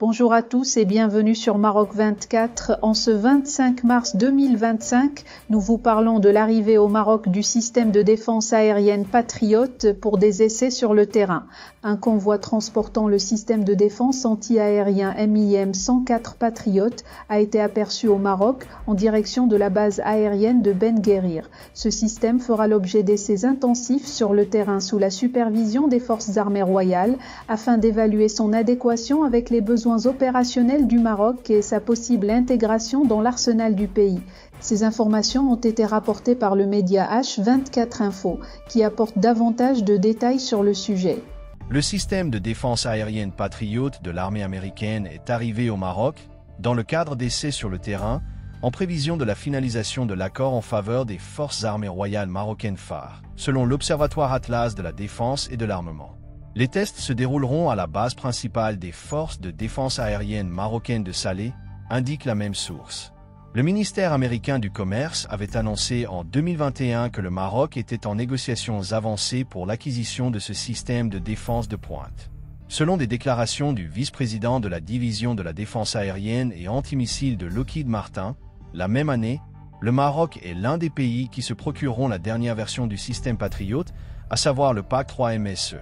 Bonjour à tous et bienvenue sur Maroc 24. En ce 25 mars 2025, nous vous parlons de l'arrivée au Maroc du système de défense aérienne Patriot pour des essais sur le terrain. Un convoi transportant le système de défense anti-aérien MIM 104 Patriot a été aperçu au Maroc en direction de la base aérienne de Ben Guerir. Ce système fera l'objet d'essais intensifs sur le terrain sous la supervision des forces armées royales afin d'évaluer son adéquation avec les besoins opérationnels du Maroc et sa possible intégration dans l'arsenal du pays. Ces informations ont été rapportées par le média H24 Info, qui apporte davantage de détails sur le sujet. Le système de défense aérienne Patriot de l'armée américaine est arrivé au Maroc dans le cadre d'essais sur le terrain, en prévision de la finalisation de l'accord en faveur des forces armées royales marocaines phares, selon l'Observatoire Atlas de la défense et de l'armement. Les tests se dérouleront à la base principale des forces de défense aérienne marocaines de Salé, indique la même source. Le ministère américain du Commerce avait annoncé en 2021 que le Maroc était en négociations avancées pour l'acquisition de ce système de défense de pointe. Selon des déclarations du vice-président de la division de la défense aérienne et antimissile de Lockheed Martin, la même année, le Maroc est l'un des pays qui se procureront la dernière version du système Patriot, à savoir le PAC-3 MSE.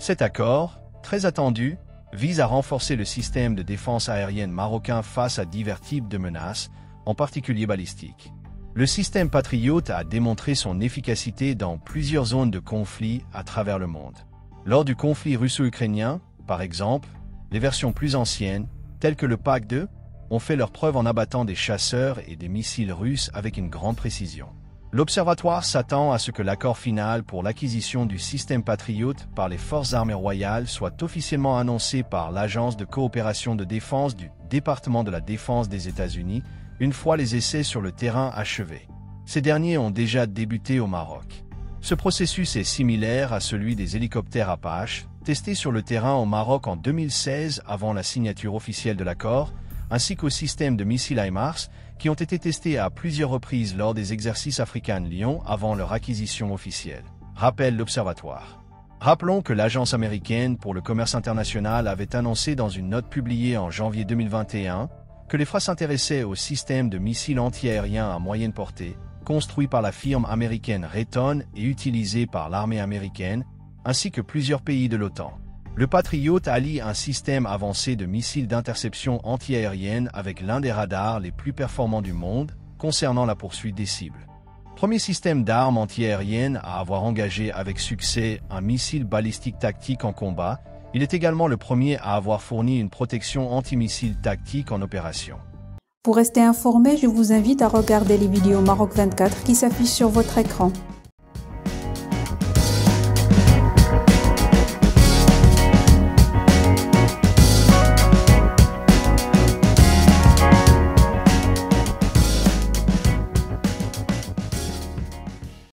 Cet accord, très attendu, vise à renforcer le système de défense aérienne marocain face à divers types de menaces, en particulier balistiques. Le système Patriot a démontré son efficacité dans plusieurs zones de conflit à travers le monde. Lors du conflit russo-ukrainien, par exemple, les versions plus anciennes, telles que le PAC-2, ont fait leur preuve en abattant des chasseurs et des missiles russes avec une grande précision. L'Observatoire s'attend à ce que l'accord final pour l'acquisition du système Patriot par les forces armées royales soit officiellement annoncé par l'Agence de coopération de défense du département de la défense des États-Unis, une fois les essais sur le terrain achevés. Ces derniers ont déjà débuté au Maroc. Ce processus est similaire à celui des hélicoptères Apache, testés sur le terrain au Maroc en 2016 avant la signature officielle de l'accord, ainsi qu'au système de missiles HIMARS, qui ont été testés à plusieurs reprises lors des exercices African Lion avant leur acquisition officielle, rappelle l'Observatoire. Rappelons que l'Agence américaine pour le commerce international avait annoncé dans une note publiée en janvier 2021 que les FRA s'intéressaient au système de missiles antiaériens à moyenne portée, construit par la firme américaine Raytheon et utilisé par l'armée américaine, ainsi que plusieurs pays de l'OTAN. Le Patriot allie un système avancé de missiles d'interception antiaérienne avec l'un des radars les plus performants du monde concernant la poursuite des cibles. Premier système d'armes antiaériennes à avoir engagé avec succès un missile balistique tactique en combat, il est également le premier à avoir fourni une protection antimissile tactique en opération. Pour rester informé, je vous invite à regarder les vidéos Maroc 24 qui s'affichent sur votre écran.